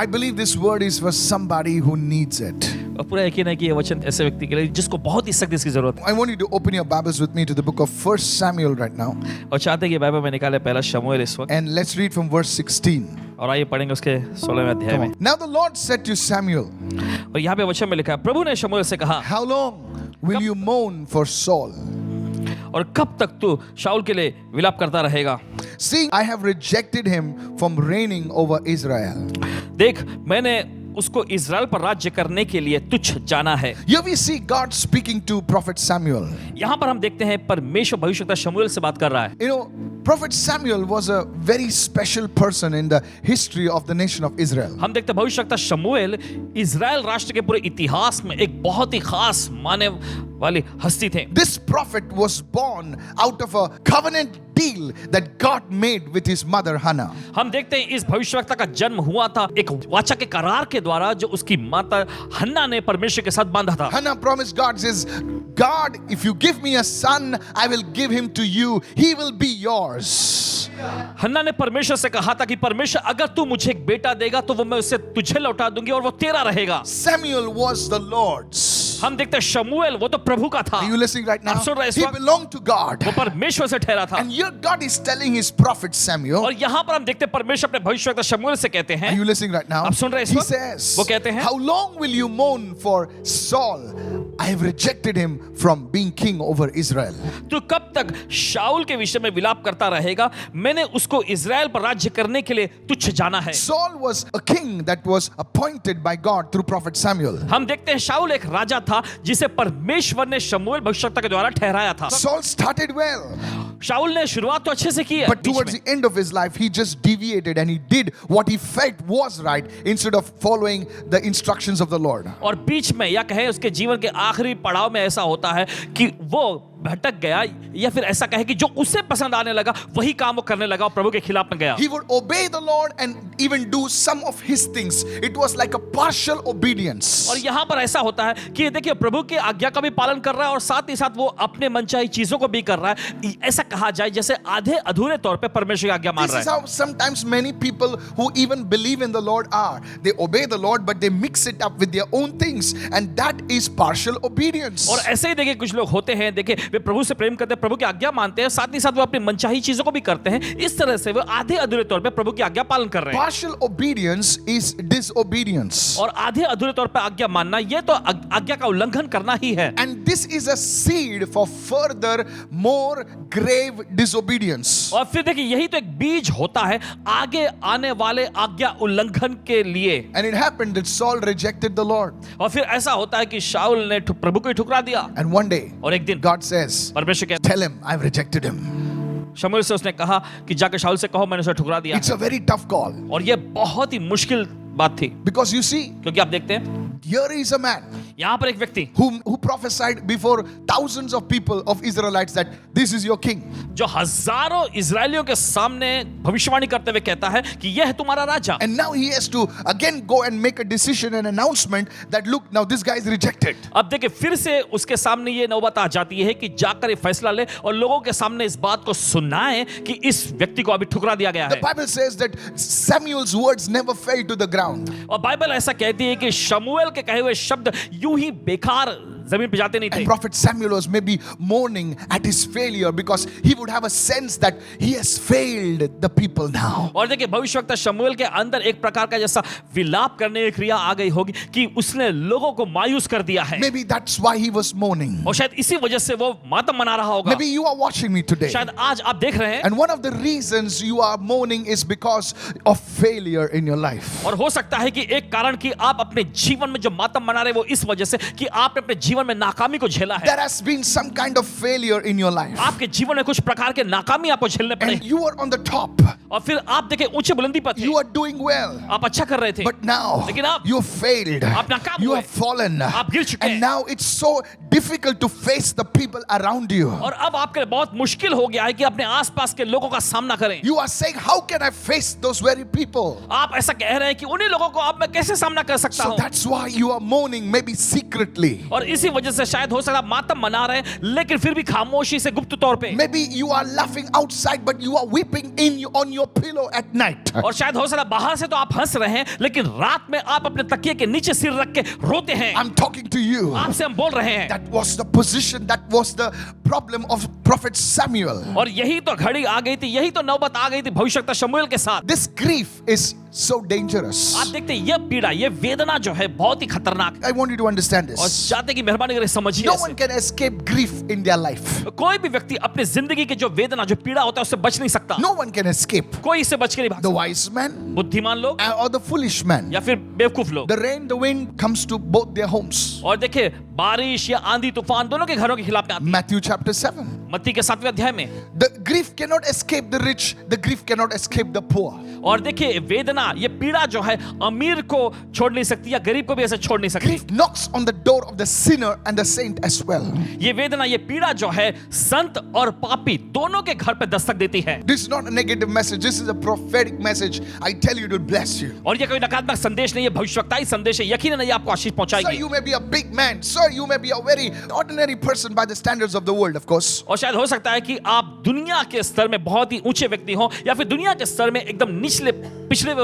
I believe this word is for somebody who needs it. और पूरा यकीन है कि ये वचन ऐसे व्यक्ति के लिए जिसको बहुत ही सख्त इसकी जरूरत है। I want you to open your Bibles with me to the book of 1 Samuel right now. और चाहते हैं कि बाइबल में निकाले पहला शमूएल इस वक्त, And let's read from verse 16. और आइए पढ़ेंगे उसके 16वें अध्याय में। Now the Lord said to Samuel, और यहाँ पे वचन में लिखा है, प्रभु ने शमूएल से कहा, how long will you mourn for Saul? और कब तक तू शाऊल के लिए विलाप करता रहेगा? Seeing I have rejected him from reigning over Israel. देख, मैंने उसको इज़राइल पर राज्य करने के लिए तुच्छ जाना है। Here we see God speaking to prophet Samuel. यहाँ पर हम देखते हैं परमेश्वर भविष्यवक्ता शमूएल से बात कर रहा है। You know, prophet Samuel was a very special person in the history of the nation of Israel. हम देखते हैं भविष्यवक्ता शमूएल इज़राइल राष्ट्र के पूरे इतिहास में एक बहुत ही खास माने वाली हस्ती थे। This prophet was born out of a covenant deal that God made with his mother Hannah. हम देखते हैं इस भविष्यवक्ता का जन्म हुआ था एक वाचा के करार के द्वारा जो उसकी माता हन्ना ने परमेश्वर के साथ बांधा था। Hannah promised God, says, God, if you give me a son, I will give him to you. He will be yours. हन्ना ने परमेश्वर से कहा था कि परमेश्वर अगर तू मुझे एक बेटा देगा तो वो मैं उसे तुझे लौटा दूंगी और वो तेरा रहेगा। Samuel was the Lord's. हम देखते हैं शमूएल वो तो प्रभु का था। Are you listening right now? आप सुन रहे हैं इस He वक्त? belonged to God. वो परमेश्वर से ठहरा था। And here God is telling his prophet Samuel. और यहाँ पर हम देखते हैं परमेश्वर अपने भविष्यवक्ता शमूएल से कहते Are हैं, you listening right now? आप सुन रहे हैं इस He वक्त? says, वो कहते हैं, how long will you mourn for Saul? I have rejected him from being king over Israel. तू कब तक शाऊल के विषय में विलाप करता रहेगा? मैंने उसको इज़राइल पर राज्य करने के लिए तुच्छ जाना है। Saul was a king that was appointed by God through prophet Samuel. हम देखते हैं शाऊल एक राजा था जिसे परमेश्वर ने शमूएल भविष्यवक्ता के द्वारा ठहराया था। Saul started well, शाऊल ने शुरुआत तो अच्छे से की है, but बीच towards में। the end of his life, he just deviated and he did what he felt was right instead of following the instructions of the Lord. और बीच में या कहे उसके जीवन के आखिरी पड़ाव में ऐसा होता है कि वो भटक गया या फिर ऐसा कहे कि जो उसे पसंद आने लगा वही काम वो करने लगा और प्रभु के खिलाफ में गया। He would obey the Lord and even do some of his things. It was like a partial obedience. और यहाँ पर ऐसा होता है कि देखिए प्रभु की आज्ञा का भी पालन कर रहा है और साथ ही साथ वो अपने मनचाही चीजों को भी कर रहा है। ऐसा कहा जाए जैसे आधे अधूरे तौर पे परमेश्वर की आज्ञा मान This रहा is है। how sometimes many people who even believe in the Lord are. They obey the Lord, but they mix it up with their own things, and that is partial obedience. और ऐसे ही देखिए कुछ लोग होते हैं, देखिए वे प्रभु से प्रेम करते हैं, प्रभु की आज्ञा मानते हैं, साथ ही साथ वो अपनी मनचाही चीजों को भी करते हैं। इस तरह से वो आधे अधूरे तौर पे प्रभु की आज्ञा पालन कर रहे हैं। Partial obedience is disobedience. और आधे अधूरे तौर पे आज्ञा मानना ये तो आज्ञा का उल्लंघन करना ही है। And this is a seed for further more grave disobedience. और फिर देखिए यही तो एक बीज होता है आगे आने वाले आज्ञा उल्लंघन के लिए। And it happened that Saul rejected the Lord. और फिर ऐसा होता है कि शाऊल ने प्रभु को ही ठुकरा दिया। And one day, और एक दिन God says, परमेश्वर कहता tell him I've rejected him. है, शमूएल से उसने कहा कि जाकर शाऊल से कहो मैंने उसे ठुकरा दिया। It's a very tough call. और ये बहुत ही मुश्किल बात थी, Because you see, क्योंकि आप देखते हैं here is a man यहाँ पर एक व्यक्ति who prophesied before thousands of people of Israelites that this is your king. जो हजारों इजरायलियों के सामने भविष्यवाणी करते हुए कहता है कि यह है तुम्हारा राजा। And now he has to again go and make a decision and announcement that look, now this guy is rejected. अब देखिए फिर से उसके सामने ये नौबत आ जाती है कि जाकर ये फैसला ले और लोगों के सामने इस बात को सुनाए कि इस व्यक्ति को अभी ठुकरा दिया गया The है। Bible says that Samuel's words never fell to the ground. और बाइबल ऐसा कहती है कि शमूएल के कहे हुए शब्द यूं ही बेकार जमीन पे जाते नहीं थे। And prophet Samuel was maybe mourning at his failure because he would have a sense that he has failed the people now. और देखिए भविष्यवक्ता शमूएल के अंदर एक प्रकार का जैसा विलाप करने की क्रिया आ गई होगी कि उसने लोगों को मायूस कर दिया है। Maybe that's why he was mourning. और शायद इसी वजह से वो मातम मना रहा होगा। Maybe you are watching me today. शायद आज आप देख रहे हैं And one of the reasons you are mourning is because of failure in your life. और हो सकता है कि एक कारण कि आप अपने जीवन में जो मातम मना रहे वो इस वजह से कि आपने अपने जीवन में नाकामी को झेला है। There has been some kind of failure in your life. आपके जीवन में कुछ प्रकार के नाकामी आपको झेलने पड़े And you are on the top. और फिर आप देखें ऊंचे बुलंदी पर थे, You are doing well. आप अच्छा कर रहे थे, But now लेकिन आप you failed. आप नाकाम You हुए, have fallen. आप गिर चुके हैं। And now it's so difficult to face the people around you. और अब आपके लिए बहुत मुश्किल हो गया है कि अपने आसपास के लोगों का सामना करें। You are saying, how can I face those very people? आप ऐसा कह रहे हैं कि उन्हीं लोगों को अब मैं कैसे सामना कर सकता So हूं। that's why you are mourning maybe secretly. और इसी वजह से शायद हो सकता है मातम मना रहे हैं लेकिन फिर भी खामोशी से गुप्त तौर पे। Maybe you are laughing outside, but you are weeping on your pillow at night. और शायद हो सकता है बाहर से तो आप हंस रहे हैं लेकिन रात में आप अपने तकिए के नीचे सिर रख के रोते हैं। I'm talking to you. आपसे हम बोल रहे हैं। That was the position, that was the problem of prophet Samuel. और यही तो घड़ी आ गई थी, यही तो नौबत आ गई थी भविष्यवक्ता शमूएल के साथ। This grief is so dangerous. आप देखते हैं यह पीड़ा, यह वेदना जो है बहुत ही खतरनाक है। I want you to understand और this. चाहते कि मेहरबानी करके समझिए No इसे। one can escape grief in their life. कोई भी व्यक्ति अपनी जिंदगी की जो वेदना, जो पीड़ा होता है उससे बच नहीं सकता। No one can escape. कोई इससे बच के नहीं भाग The सकता। wise man बुद्धिमान लोग or the foolish man. या फिर बेवकूफ लोग। The rain, the wind comes to both their homes. और देखिए बारिश या आंधी तूफान दोनों के घरों के खिलाफ में आती है। Matthew chapter 7. मत्ती के 7वें अध्याय में। The grief cannot escape the rich, the grief cannot escape the poor. और देखिए वेदना, ये पीड़ा जो है अमीर को छोड़ नहीं सकती या गरीब को भी ऐसे छोड़ नहीं सकती। Grief knocks on the door of the sinner and the saint as well. ये वेदना, ये पीड़ा जो है संत और पापी दोनों के घर पे दस्तक देती है। This is not a negative message. This is a prophetic message. I tell you to bless you. और ये कोई नकारात्मक संदेश नहीं है, भविष्यवक्ताई संदेश है। यकीनन ये आपको आशीष Sir, पहुंचाएगी। you may be a big man. Sir, you may be a very ordinary person by the standards of the world, of course. और शायद हो सकता है कि आप दुनिया के स्तर में बहुत ही ऊंचे व्यक्ति हो या फिर दुनिया के स्तर में एकदम निचले पिछले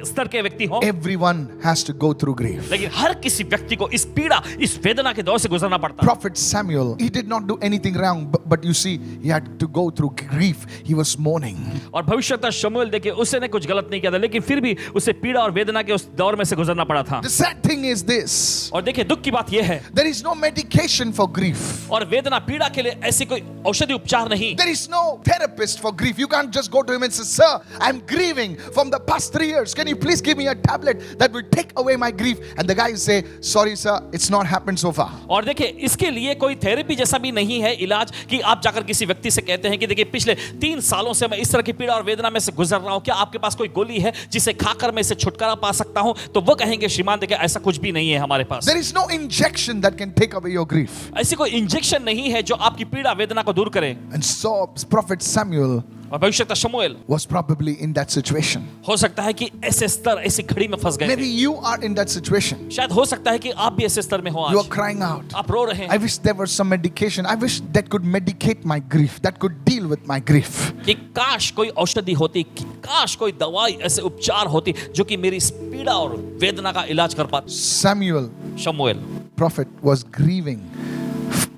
स्तर के व्यक्ति हो। Everyone has to go through grief. लेकिन हर किसी व्यक्ति को इस पीड़ा, इस वेदना के दौर से गुजरना पड़ता है। Prophet Samuel, he did not do anything wrong, but you see, he had to go through grief. He was mourning. और भविष्यवक्ता शमूएल देखिए उसने कुछ गलत नहीं किया था लेकिन फिर भी उसे पीड़ा और वेदना के उस दौर में से गुजरना पड़ा था। The sad thing is this. और देखिए दुख की बात यह है, There is no medication for grief. और वेदना पीड़ा के लिए ऐसी कोई औषधि उपचार नहीं। There is no therapist for grief. You can't just go to him and say, Sir, I'm grieving from the past 3 years. Can you please give me a tablet that will take away my grief? And the guy will say, Sorry, sir, it's not happened so far. और देखिए इसके लिए कोई therapy जैसा भी नहीं है इलाज कि आप जाकर किसी व्यक्ति से कहते हैं कि देखिए पिछले 3 सालों से मैं इस तरह की पीड़ा और वेदना में से गुजर रहा हूं, क्या आपके पास कोई गोली है जिसे खाकर मैं इससे छुटकारा पा सकता हूं? तो वो कहेंगे श्रीमान देखिए ऐसा कुछ भी नहीं है हमारे पास। There is no injection that can take away your grief. ऐसी कोई इंजेक्शन नहीं है जो आपकी पीड़ा वेदना को दूर करे। And so, Prophet Samuel और भविष्यवक्ता शमूएल was probably in that situation. हो सकता है कि ऐसे स्तर, ऐसी घड़ी में फंस गए Maybe थे। you are in that situation. शायद हो सकता है कि आप भी ऐसे स्तर में हो You are आज। crying out. आप रो रहे I हैं wish there was some medication. I wish that could medicate my grief, that could deal with my grief. कि काश कोई औषधि होती, कि काश कोई दवाई ऐसे उपचार होती जो कि मेरी इस पीड़ा और वेदना का इलाज कर पाती। Samuel, शमूएल, prophet, was grieving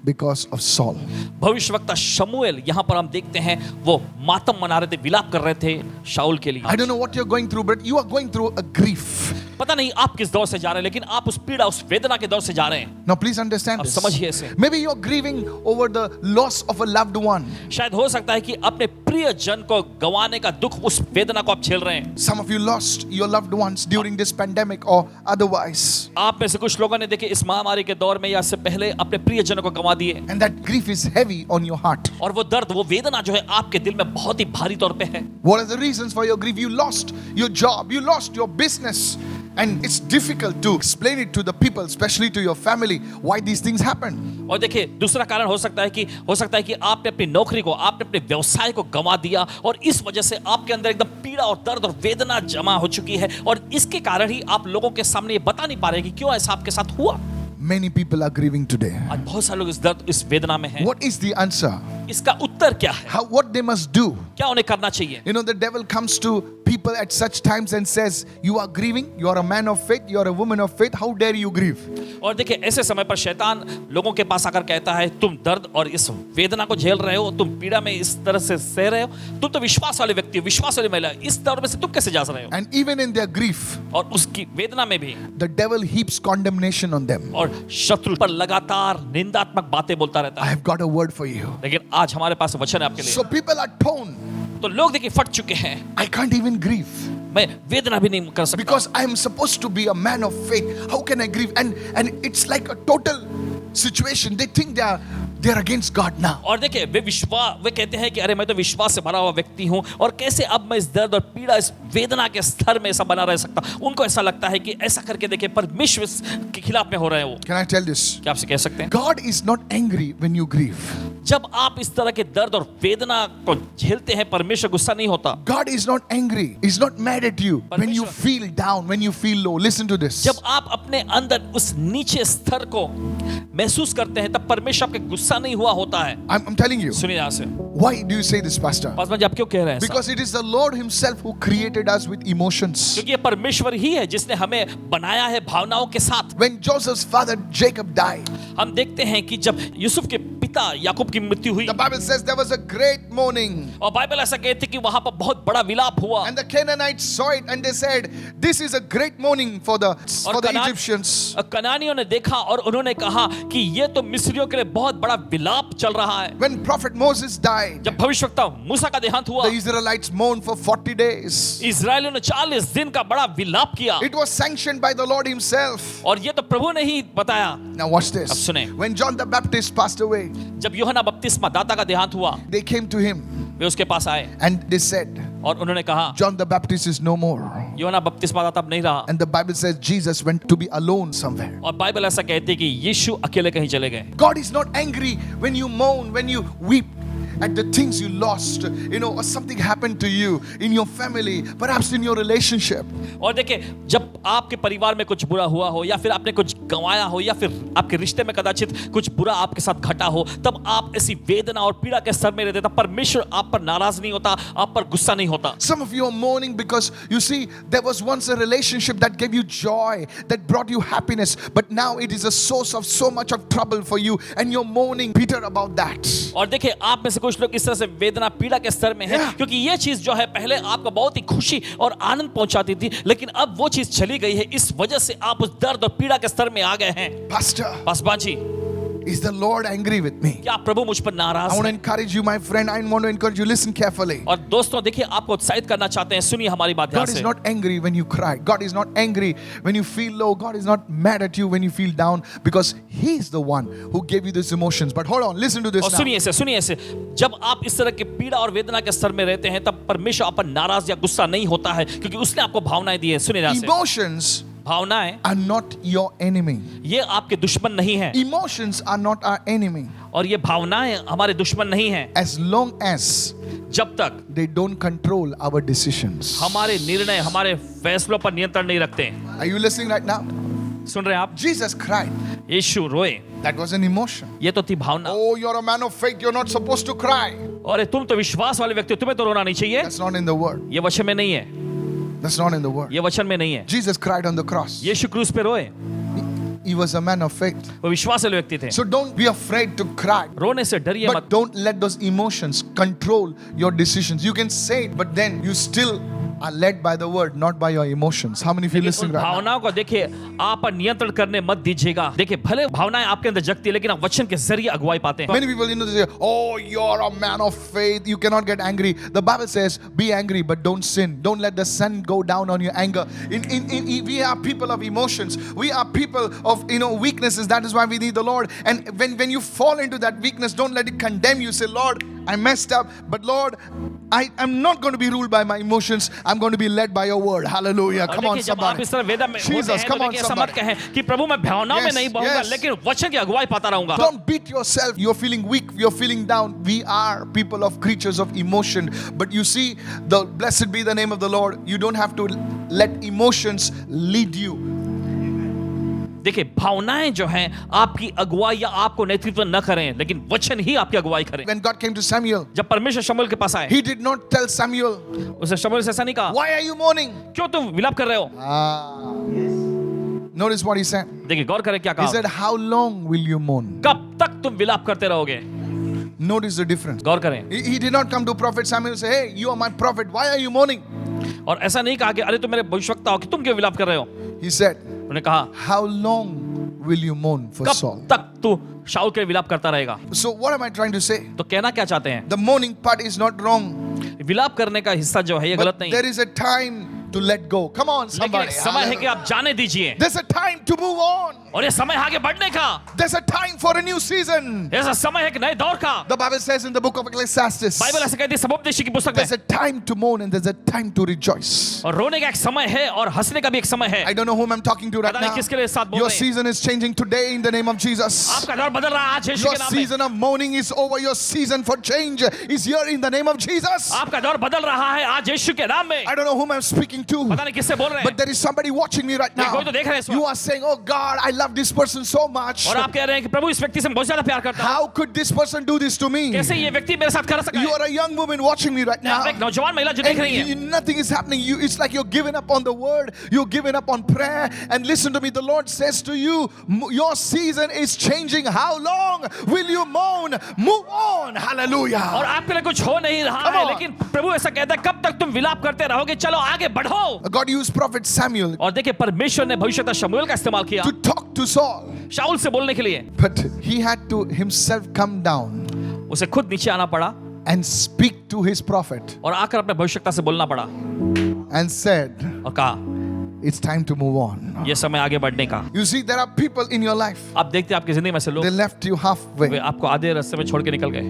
because of Saul. भविष्यवक्ता शमूएल यहाँ पर हम देखते हैं वो मातम मना रहे थे, विलाप कर रहे थे शाऊल के लिए। I don't know what you're going through, but you are going through a grief. पता नहीं आप किस दौर से जा रहे हैं लेकिन आप उस पीड़ा, उस वेदना के दौर से जा रहे हैं। Now please understand अब this. समझिए इसे। Maybe you're grieving over the loss of a loved one. शायद हो सकता है कि अपने प्रिय जन को गंवाने का दुख, उस वेदना को आप झेल रहे हैं। Some of you lost your loved ones during this pandemic or otherwise. आप में से कुछ लोगों ने देखिए इस महामारी के दौर में या इससे पहले अपने प्रिय जनों को गंवा दिए And that grief is heavy on your heart. और वो दर्द, वो वेदना जो है आपके दिल में बहुत ही भारी तौर पे है। What are the reasons for your grief? You lost your job, you lost your business. And it's difficult to explain it to the people, especially to your family, why these things happen. और देखिए दूसरा कारण हो सकता है कि आपने अपनी नौकरी को, आपने अपने व्यवसाय को गंवा दिया और इस वजह से आपके अंदर एकदम पीड़ा और दर्द और वेदना जमा हो चुकी है और इसके कारण ही आप लोगों के सामने ये बता नहीं पा रहे कि क्यों ऐसा आपके साथ हुआ। Many people are grieving today. आज बहुत सारे लोग इस दर्द, इस वेदना में हैं। What is the answer? इसका उत्तर क्या है? What they must do? क्या उन्हें करना चाहिए? You know, the devil comes to people at such times and says, You are grieving, you are a man of faith, you are a woman of faith, how dare you grieve? और देखिए ऐसे समय पर शैतान लोगों के पास आकर कहता है तुम दर्द और इस वेदना को झेल रहे हो, तुम पीड़ा में इस तरह से सह रहे हो, तुम तो विश्वास वाले व्यक्ति हो, विश्वास वाली महिला, इस दौर में से तुम कैसे जा रहे हो? And even in their grief, और उसकी वेदना में भी the devil heaps condemnation on them. और शत्रु पर लगातार निंदात्मक बातें बोलता रहता I है। have got a word for you. लेकिन आज हमारे पास वचन है आपके लिए। So people are torn. तो लोग देखिए फट चुके हैं। I can't even grieve मैं वेदना भी नहीं कर सकता because I am supposed to be a man of faith. How can I grieve? And it's like a total situation. They think they're against God now. और देखिए वे कहते हैं कि अरे मैं तो विश्वास से भरा हुआ व्यक्ति हूं और कैसे अब मैं इस दर्द और पीड़ा, इस वेदना के स्तर में ऐसा बना रह सकता। उनको ऐसा लगता है कि ऐसा करके देखिए परमेश्वर के खिलाफ में हो रहे हैं वो। Can I tell this? क्या आपसे कह सकते हैं? God is not angry when you grieve. जब आप इस तरह के दर्द और वेदना को झेलते हैं, परमेश्वर गुस्सा नहीं होता। God is not angry. He's not mad at you when you परमेश्वर- feel down, when you feel low. Listen to this. जब आप अपने अंदर उस नीचे स्तर को महसूस करते हैं, तब परमेश्वर आपके गुस्सा नहीं हुआ होता है। I'm telling you. सुनिए यहाँ से, Why do you say this, Pastor? Paswan ji आप क्यों कह रहे हैं ऐसा? Because it is the Lord Himself who created us with emotions. क्योंकि ये परमेश्वर ही है जिसने हमें बनाया है भावनाओं के साथ। When Joseph's father Jacob died, हम देखते हैं कि जब यूसुफ के पिता याकूब की मृत्यु हुई, the Bible says there was a great mourning. और बाइबल ऐसा कहती है कि वहां पर बहुत बड़ा विलाप हुआ। And the Canaanites saw it and they said, this is a great mourning for the Egyptians. कनानियों ने देखा और उन्होंने कहा कि ये तो मिस्रियों के लिए बहुत बड़ा विलाप चल रहा है। When prophet Moses died, जब भविष्यवक्ता मूसा का देहांत हुआ, the Israelites mourned for 40 days. इजरायलियों ने 40 दिन का बड़ा विलाप किया, It was sanctioned by the Lord Himself. और ये तो प्रभु ने ही बताया। Now watch अब this. सुने। When John the Baptist passed away, जब यूहन्ना बपतिस्मा दाता का देहांत हुआ, they came to him वे उसके पास आए and they said, और उन्होंने कहा John the Baptist is no more. यूहन्ना बपतिस्मा दाता अब नहीं रहा। And the Bible says Jesus went to be alone somewhere. और बाइबल ऐसा कहती है कि यीशु अकेले कहीं चले गए। God is not angry when you mourn, when you weep at the things you lost, or something happened to you in your family, perhaps in your relationship. और देखिए, जब आपके परिवार में कुछ बुरा हुआ हो, या फिर आपने कुछ गंवाया हो, या फिर आपके रिश्ते में कदाचित कुछ बुरा आपके साथ घटा हो, तब आप ऐसी वेदना और पीड़ा के स्तर में रहते, तब परमेश्वर आप पर नाराज नहीं होता, आप पर गुस्सा नहीं होता। Some of you are mourning because you see there was once a relationship that gave you joy, that brought you happiness, but now it is a source of so much of trouble for you, and you're mourning bitter about that. और देखिए, आप में से कुछ लोग इस तरह से वेदना पीड़ा के स्तर में हैं, क्योंकि ये चीज जो है पहले आपको बहुत ही खुशी और आनंद पहुंचाती थी, लेकिन अब वो चीज चली गई है। इस वजह से आप उस दर्द और पीड़ा के स्तर में आ गए हैं। Pastor, Paswan ji, is the Lord angry with me? क्या प्रभु मुझ पर नाराज I want to है? encourage you, my friend. I want to encourage you. Listen carefully. और दोस्तों देखिए, आपको उत्साहित करना चाहते हैं, सुनिए हमारी बात ध्यान God is से। not angry when you cry. God is not angry when you feel low. God is not mad at you when you feel down, because He is the one who gave you these emotions. But hold on, listen to this और now. सुनिए इसे, जब आप इस तरह के पीड़ा और वेदना के स्तर में रहते हैं, तब परमेश्वर आप पर नाराज या गुस्सा नहीं होता है, क्योंकि उसने आपको भावनाएं दी है। सुनिए ध्यान से, Emotions भावनाएं are not your enemy. ये आपके दुश्मन नहीं है, Emotions are not our enemy और ये भावनाएं हमारे दुश्मन नहीं हैं, as long as जब तक they don't control our decisions. हमारे निर्णय, हमारे फैसलों पर नियंत्रण नहीं रखते। Are you listening right now? सुन रहे हैं आप? Jesus cried. यीशु रोए, That was an emotion. ये तो थी भावना। Oh, you're a man of faith. You're not supposed to cry. और तुम तो विश्वास वाले व्यक्ति हो, तुम्हें तो रोना नहीं चाहिए। That's not in the word. ये वचन में नहीं है, That's not in the word. ये वचन में नहीं है। Jesus cried on the cross. यीशु क्रूस पे रोए, He was a man of faith. वो विश्वास वाले व्यक्ति थे। So don't be afraid to cry. रोने से डरिए But मत। don't let those emotions control your decisions. You can say it, but then you still are led by the word, not by your emotions. How many of you उन listening right now? भावनाओं को देखिए, आप पर नियंत्रण करने मत दीजिएगा। देखिए, भले भावनाएं आपके अंदर जगती है, लेकिन आप वचन के जरिए अगुवाई पाते हैं। Many people, they say, oh, you're a man of faith. You cannot get angry. The Bible says, be angry, but don't sin. Don't let the sun go down on your anger. We are people of emotions. We are people of, weaknesses. That is why we need the Lord. And when you fall into that weakness, don't let it condemn you. Say, Lord, I messed up. But Lord, I'm not going to be ruled by my emotions. I'm going to be led by your word. Hallelujah. और Come on, देखिए, जब आप somebody. इस तरह वेदना में होते Jesus, हैं, come तो on, देखिए, ऐसा मत somebody. कहें कि प्रभु मैं भावनाओं में Yes, नहीं बहूंगा, yes. लेकिन वचन की अगुवाई पाता रहूंगा। Don't beat yourself. You're feeling weak. You're feeling down. We are people of creatures of emotion. But you see, blessed be the name of the Lord. You don't have to let emotions lead you. देखिए, भावनाएं जो हैं आपकी अगुवाई या आपको नेतृत्व न करें, लेकिन वचन ही आपकी अगुवाई करें। When God came to Samuel, जब परमेश्वर शमूएल के पास आए, He did not tell Samuel, उसे शमूएल से ऐसा नहीं कहा, why are you mourning? क्यों तुम विलाप कर रहे हो? Notice what he said. देखिए, गौर करें क्या He कहा। said, how long will you mourn? कब तक तुम विलाप करते रहोगे? Notice the difference. गौर करें। He did not come to prophet Samuel and say, hey, you are my prophet. Why are you mourning? और ऐसा नहीं कहा कि अरे तुम मेरे भविष्यवक्ता हो कि तुम क्यों विलाप कर रहे हो? He said, उन्होंने कहा, how long will you mourn for Saul? कब तक तू शाऊल के विलाप करता रहेगा? So what am I trying to say? तो कहना क्या चाहते हैं? The mourning part is not wrong. विलाप करने का हिस्सा जो है ये गलत But नहीं there है, is a time to let go. Come on, लेकिन somebody. एक समय है कि आप जाने दीजिए There's a time to move on. और ये समय है आगे बढ़ने का There's a time for a new season. ऐसा समय है एक नए दौर का The Bible says in the book of Ecclesiastes, Bible ऐसे कहती है समुपदेशी की पुस्तक there's में a time to mourn and there's a time to rejoice. और रोने का एक समय है और हंसने का भी एक समय है I don't know whom I'm talking to right पता नहीं now. किसके लिए साथ बोल Your रहे हैं season is changing today in the name of Jesus. आपका दौर बदल रहा है आज यीशु Your के नाम में season of mourning is over. Your season for change is here in the name of Jesus. आपका दौर बदल रहा है आज यीशु के नाम में I don't know whom I'm speaking to, पता नहीं किससे बोल रहे but हैं there is somebody watching me right now. कोई तो देख रहे हैं इस You वक्त are saying, oh God, I love this person so much. और आप कह रहे हैं कि प्रभु इस व्यक्ति से बहुत ज्यादा प्यार करता हूं How could this person do this to me? कैसे ये व्यक्ति मेरे साथ कर सकता You है are a young woman watching me right now. आप एक नौजवान महिला जो देख रही है And nothing is happening. It's like you're giving up on the word. You're giving up on prayer. And listen to me. The Lord says to you, your season is changing. How long will you mourn? Move on. और Hallelujah. आपके लिए कुछ हो नहीं रहा Come है on. लेकिन प्रभु ऐसा कहता है कब तक तुम विलाप करते रहोगे चलो आगे बढ़ो God used prophet Samuel और देखिए परमेश्वर ने भविष्यवक्ता शमूएल का इस्तेमाल किया to talk to Saul. शाऊल से बोलने के लिए But he had to himself come down उसे खुद नीचे आना पड़ा and speak to his prophet और आकर अपने भविष्यवक्ता से बोलना पड़ा and said, और कहा it's time to move on. ये समय आगे बढ़ने का You see, there are people in your life. आप देखते हैं आपकी जिंदगी में से लोग They left you way halfway. आपको आधे रास्ते में छोड़ के निकल गए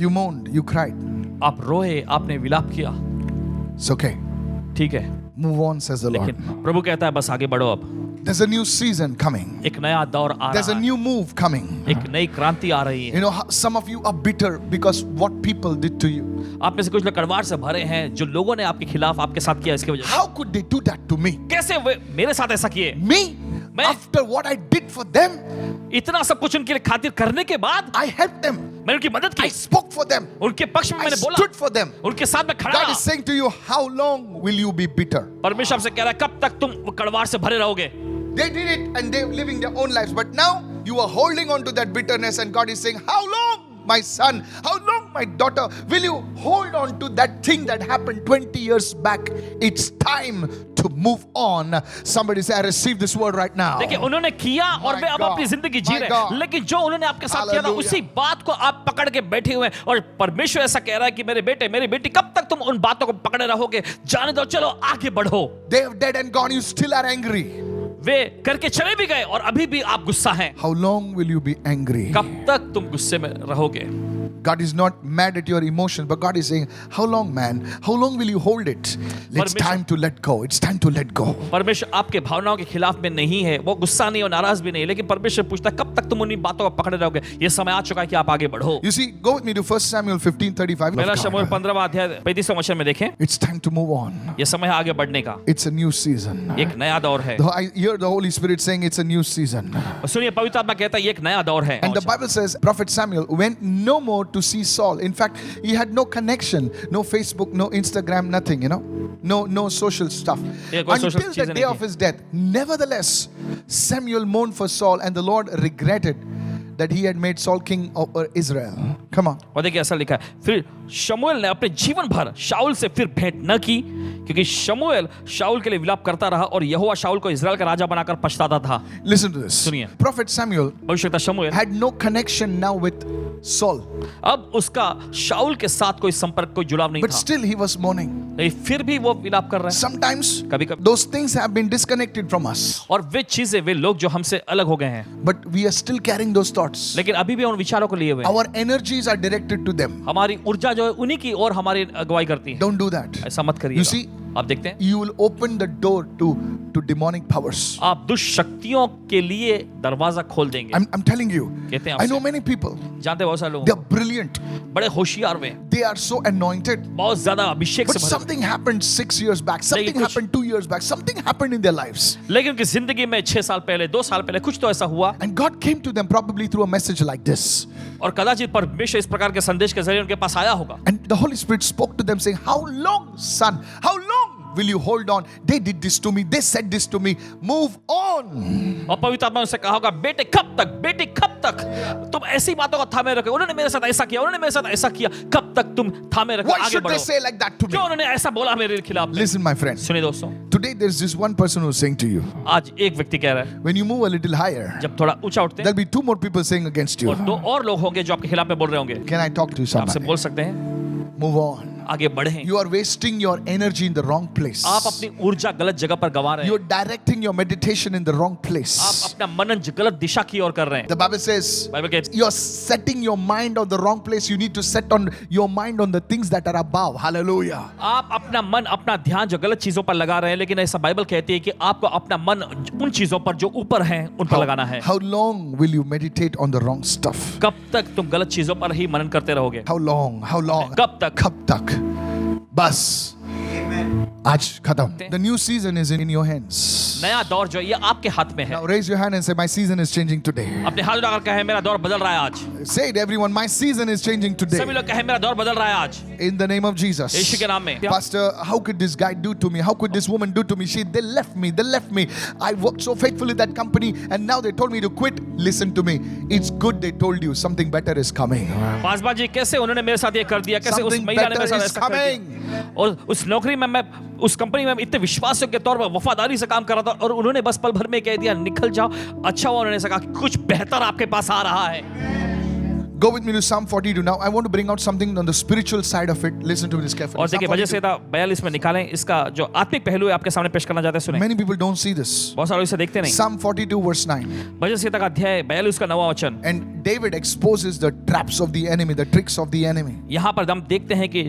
You mourned. You cried. आप रोए आपने विलाप किया It's okay. ठीक है Move on, says the Lord. लेकिन प्रभु कहता है बस आगे बढ़ो अब There's a new season coming. एक नया दौर आ There's a रहा है new move coming. एक नई क्रांति आ रही है You know, some of you are bitter because what people did to you. आप में से कुछ लोग कड़वाहट से भरे हैं जो लोगों ने आपके खिलाफ आपके साथ किया इसकी वजह से How could they do that to me? कैसे वे मेरे साथ ऐसा किए Me? मैं- After what I did for them, इतना सब कुछ उनके लिए खातिर करने के बाद I helped them. मैंने उनकी मदद I की spoke for them. उनके पक्ष में I मैंने बोला stood for them. उनके साथ में खड़ा God रहा is saying to you, how long will you be bitter? परमेश्वर आपसे कह रहा है कब तक तुम कड़वाहट से भरे रहोगे They did it and they're living their own lives. But now you are holding on to that bitterness, and God is saying, how long, my son? How long, my daughter? Will you hold on to that thing that happened 20 years back? It's time to move on. Somebody say, I receive this word right now. देखिए उन्होंने किया और My वे अब God, अपनी जिंदगी जी my रहे God. हैं लेकिन जो उन्होंने आपके साथ किया था Hallelujah. उसी बात को आप पकड़ के बैठे हुए हैं और परमेश्वर ऐसा कह रहा है कि मेरे बेटे मेरी बेटी कब तक तुम उन बातों को पकड़े रहोगे जाने दो चलो आगे बढ़ो They have dead and gone. You still are angry. वे करके चले भी गए और अभी भी आप गुस्सा हैं How long will you be angry? कब तक तुम गुस्से में रहोगे God is not mad at your emotions, but God is saying, how long, man? How long will you hold it? It's time to let go. It's time to let go. परमेश्वर आपके भावनाओं के खिलाफ में नहीं है वो गुस्सा नहीं और नाराज भी नहीं लेकिन परमेश्वर पूछता है कब तक तुम उन्हीं बातों को पकड़े रहोगे ये समय आ चुका है कि आप आगे बढ़ो You see, go with me to 1 Samuel 15:35. पहला शमूएल 15वां अध्याय 35वां वचन में देखें It's time to move on. ये समय है आगे बढ़ने का It's a new season. एक नया दौर है I hear the Holy Spirit saying it's a new season. और सुनिए पवित्र आत्मा कहता है ये एक नया दौर है And the Bible says Prophet Samuel went no more to see Saul. In fact, he had no connection, no Facebook, no Instagram, nothing, no social stuff. Yeah, कोई social Until the चीजें day नहीं of his death. Nevertheless, Samuel mourned for Saul, and the Lord regretted that he had made Saul king over Israel. Come on. और देखिए ऐसा लिखा है फिर शमूएल ने अपने जीवन भर शाऊल से फिर भेंट न की क्योंकि शमूएल शाऊल के लिए विलाप करता रहा और यहोवा शाऊल को इजराइल का राजा बनाकर पछताता था Listen to this. सुनिए। Prophet Samuel भविष्यवक्ता शमूएल had no connection now with Saul, अब उसका शाऊल के साथ कोई संपर्क कोई जुड़ाव नहीं but था still he was mourning. लेकिन फिर भी वो विलाप कर रहा है Sometimes कभी-कभी those things have been disconnected from us, और वे चीजें वे लोग जो हमसे अलग हो गए हैं but we are still carrying those thoughts. लेकिन अभी भी उन विचारों को लिए हुए हैं। Our energies are directed to them. हमारी ऊर्जा जो है उन्हीं की ओर हमारी अगुवाई करती है Don't do that. ऐसा मत You see, करिए आप देखते हैं you will open the door to demonic powers. आप दुष्ट शक्तियों के लिए दरवाजा खोल देंगे I'm telling you. कहते हैं I know आपसे many people. जानते हैं बहुत सारे लोग They are brilliant. बड़े होशियार वे They are so anointed. बहुत ज्यादा अभिषेक But से भरे something happened 6 years back. Something कुछ- happened 2 years back. Something happened in their lives. लेकिन उनकी जिंदगी में 6 साल पहले 2 साल पहले कुछ तो ऐसा हुआ And God came to them probably through a message like this. और कदाचित परमेश्वर इस प्रकार के संदेश के जरिए उनके पास आया होगा And the Holy Spirit spoke to them saying, how long, son? How long will you hold on? They did this to me. They said this to me. Move on. और पवित्र आत्मा ने उनसे कहा होगा बेटे कब तक बेटी कब तक तुम ऐसी बातों को थामे रखे उन्होंने मेरे साथ ऐसा किया उन्होंने मेरे साथ ऐसा किया कब तक तुम थामे रखे Why आगे should they बढ़ो say like that to me? क्यों उन्होंने ऐसा बोला मेरे खिलाफ में? Listen, my friend. सुनिए दोस्तों Today there's this one person who's saying to you, आज एक व्यक्ति कह रहा है when you move a little higher, जब थोड़ा ऊंचा उठते there'll हैं be 2 more people saying against you. और 2 और लोग होंगे जो आपके खिलाफ में बोल रहे होंगे Can I talk to you, आपसे somebody? बोल सकते हैं Move on. आगे बढ़ें। You are wasting your energy in the wrong place. आप अपनी ऊर्जा गलत जगह पर गवा रहे हैं। You're directing your meditation in the wrong आप place. अपना मनन गलत दिशा की ओर कर रहे हैं। The Bible says, बाइबल कहती you're setting your mind on the wrong place. You need to set on your mind on the things that are above. Hallelujah. आप अपना मन अपना ध्यान जो गलत चीजों पर लगा रहे हैं, लेकिन ऐसा बाइबल कहती है कि आपको अपना मन उन चीजों पर जो ऊपर हैं उन पर लगाना है। How long will you meditate on the wrong stuff? कब तक तुम गलत चीजों पर ही मनन करते रहोगे? How long? How long? कब तक? कब तक? बस आज खत्म. The new season is in your hands. नया दौर जो है ये आपके हाथ में है। Now raise your hand and say, my season is changing today. अपने हाथ उठाकर कहें मेरा दौर बदल रहा है आज। Say it, everyone. My season is changing today. सभी लोग कहें मेरा दौर बदल रहा है आज। In the name of Jesus. यीशु के नाम में। Pastor, how could this guy do to me? How could this woman do to me? They left me. They left me. I worked so faithfully in that company, and now they told me to quit. Listen to me. It's good they told you something better is coming. Paswan ji कैसे उन्होंने मेरे साथ ये कर दिया, कैसे उस Something महिला ने better मेरे साथ is ऐसा कर coming. दिया। और उस नौकरी में मैं उस कंपनी में इतने विश्वासियों के तौर पर वफादारी से काम कर रहा था और उन्होंने बस पल भर में कह दिया निकल जाओ। अच्छा हुआ उन्होंने कहा कि कुछ बेहतर आपके पास आ रहा है। Go with me to Psalm 42. Now I want to bring out something on the spiritual side of it. Listen to this carefully. और देखिए वजह से 42 में निकालें इसका जो आत्मिक पहलू है आपके सामने पेश करना चाहते हैं। सुने, Many people don't see this. बहुत सारे इसे देखते नहीं। Psalm 42 verse 9. वजह से का अध्याय 42 का 9वां वचन। And David exposes the traps of the enemy, the tricks of the enemy. यहाँ पर हम देखते हैं कि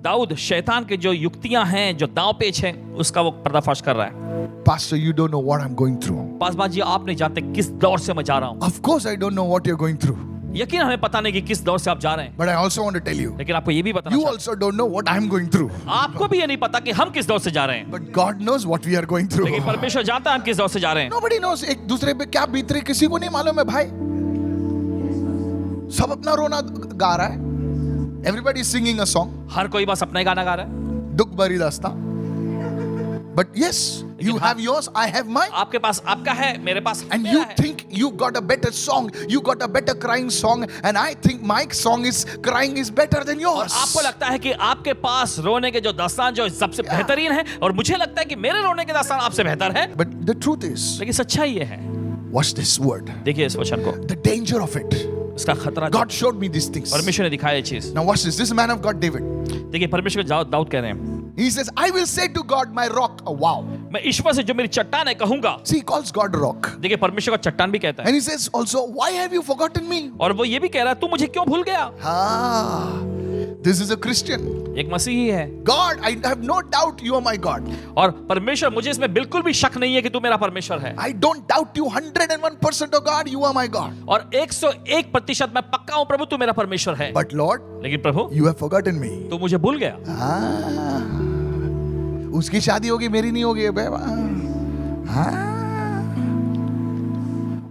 दाऊद शैतान के जो युक्तियां हैं, जो दांव पेच हैं, उसका वो पर्दाफाश कर रहा है। Pastor, you don't know what I'm going through. Paswan ji आप नहीं जानते किस दौर से मैं जा रहा हूँ। Of course I don't know what you're going through. यकीन हमें पता नहीं कि किस दौर से आप जा रहे हैं, But I also want to tell you, लेकिन आपको ये भी बताना you चाहता also don't know what I'm going through. हूं, आपको भी ये नहीं पता कि हम किस दौर से जा रहे हैं, But God knows what we are going through. लेकिन परमेश्वर जानता है हम किस दौर से जा रहे हैं। Nobody knows. एक दूसरे पे क्या बीत रही किसी को नहीं मालूम है भाई. सब अपना रोना गा रहा है. Everybody is singing a song. हर कोई बस अपना ही गाना गा रहा है। दुख भरी दास्तां. But yes, you have yours, I have mine. आपके पास आपका है, मेरे पास And मेरा you है। think you got a better song, you got a better crying song, and I think my song is crying is better than और yours. आपको लगता है कि आपके पास रोने के जो दास्तान जो सबसे बेहतरीन है, और मुझे लगता है कि मेरे रोने के दास्तान आपसे बेहतर है। But the truth is, लेकिन सच्चाई ये है, watch this word. देखिए इस वचन को, The danger of it. इसका खतरा। God showed me these things. परमेश्वर ने दिखाया ये चीज। Now watch this. This man of God, David. देखिए परमेश्वर को दाऊद कह रहे हैं, He says, I will say to God, my rock. Oh, wow. मैं ईश्वर से जो मेरी चट्टान है कहूंगा। See, he calls God a rock. देखिए परमेश्वर को चट्टान भी कहता है, And he says also, why have you forgotten me? और वो ये भी कह रहा है तू मुझे क्यों भूल गया। Ah, this is a Christian. एक मसीही है, God, I have no doubt you are my God. और परमेश्वर मुझे इसमें बिल्कुल भी शक नहीं है कि तू मेरा परमेश्वर है, I don't doubt you 101% of God, you are my God. और 101% मैं पक्का हूं प्रभु तू मेरा परमेश्वर है। But Lord, लेकिन प्रभु you have forgotten me. तू मुझे भूल गया। Ah, उसकी शादी होगी मेरी नहीं होगी बाबा.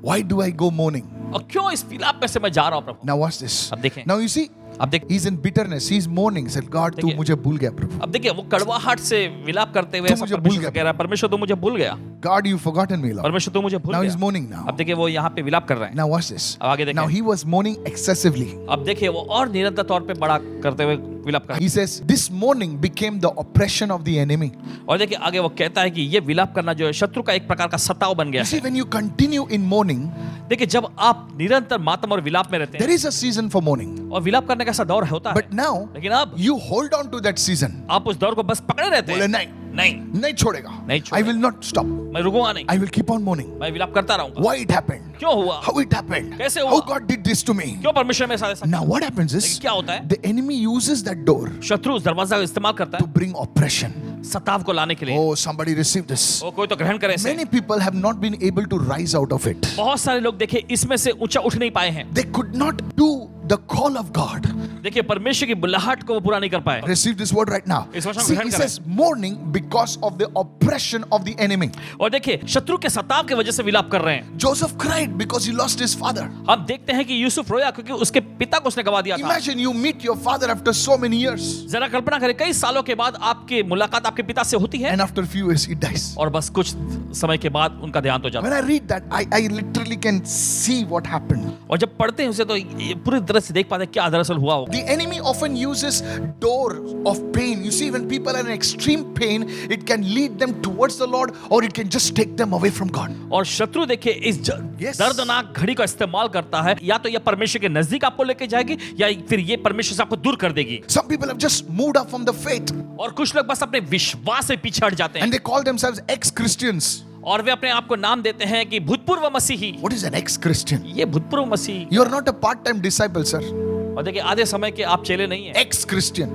Why do I go mourning? और क्यों इस विलाप में से मैं जा रहा हूं प्रभु। Now watch this. अब देखें, Now you see, अब देख, he's in bitterness. He's mourning. He said, God, तू देखिए। मुझे भूल गया प्रभु. अब देखिए वो कड़वाहट से विलाप करते हुए तू ऐसा मुझे भूल परमेश्वर गया। से कह रहा है, परमेश्वर तू मुझे भूल गया, God, you forgotten me, Lord. परमेश्वर तू मुझे भूल Now गया। he's mourning now. अब देखिए वो यहाँ पे विलाप कर रहे हैं। Now watch this. अब आगे देखें। Now he was mourning excessively. अब देखिए वो और निरंतर तौर पे बड़ा करते हुए विलाप कर रहे He says, this mourning became the oppression of the enemy. हैं। और देखिए आगे वो कहता है कि ये विलाप करना जो है शत्रु का एक प्रकार का सताव बन गया You see, है। when you continue in mourning, देखिए जब आप निरंतर मातम और विलाप में रहते there हैं, is a season for mourning. और विलाप करने का ऐसा दौर होता है, But now, लेकिन अब you hold on to that season. आप उस दौर को बस पकड़े रहते बोले हैं। नहीं, नहीं, नहीं छोड़ेगा. नहीं I छोड़ेगा। will not stop. मैं रुकूंगा नहीं, I will keep on mourning. मैं विलाप करता रहूंगा। Why it happened? क्यों हुआ, How it happened? कैसे हुआ? How God did this to me? क्यों परमेश्वर मेरे साथ ऐसा। Now what happens is, लेकिन क्या होता है, the enemy uses that door शत्रु उस दरवाजा का इस्तेमाल करता to है bring oppression. सताव को लाने के लिए। Oh, somebody receive this. वो कोई तो ग्रहण करे इसे। Many people have not been able to rise out of it. बहुत सारे लोग देखिए इसमें से ऊंचा उठ नहीं पाए हैं। They could not do the call of God. देखिए परमेश्वर की बुलाहट को वो पूरा नहीं कर पाए। Receive this word right now. इस वचन को See, ग्रहण he करें। says mourning because of the oppression of the enemy. और देखिए शत्रु के सताव की वजह से विलाप कर रहे हैं। Joseph cried because he lost his father. हम देखते हैं कि यूसुफ रोया क्योंकि उसके पिता को उसने गवा दिया था। Imagine you meet your father after so many years, जरा कल्पना करें कई सालों के बाद आपकी मुलाकात आपके पिता से होती है and after a few years he dies. और बस कुछ समय के बाद उनका देहांत हो जाता When है। I read that, I literally can see what happened. और जब पढ़ते हैं उसे तो ये पूरी तरह तरह से देख पाते हैं क्या दरअसल हुआ होगा। The enemy often uses door of pain. You see, when people are in extreme pain, it can lead them towards the Lord or it can just take them away from God. और शत्रु देखिए इस Yes. दर्दनाक घड़ी का इस्तेमाल करता है, या तो यह परमेश्वर के नजदीक आपको लेके जाएगी या फिर ये परमेश्वर से आपको दूर कर देगी। Some people have just moved up from the faith और कुछ लोग बस अपने विश्वास से पीछे हट जाते हैं and they call themselves ex-Christians. और वे अपने आप को नाम देते हैं कि भूतपूर्व मसीही। What is an ex-Christian? ये भूतपूर्व मसीही। You are not a part-time disciple, sir. और देखिए आधे समय के आप चेले नहीं हैं। Ex-Christian.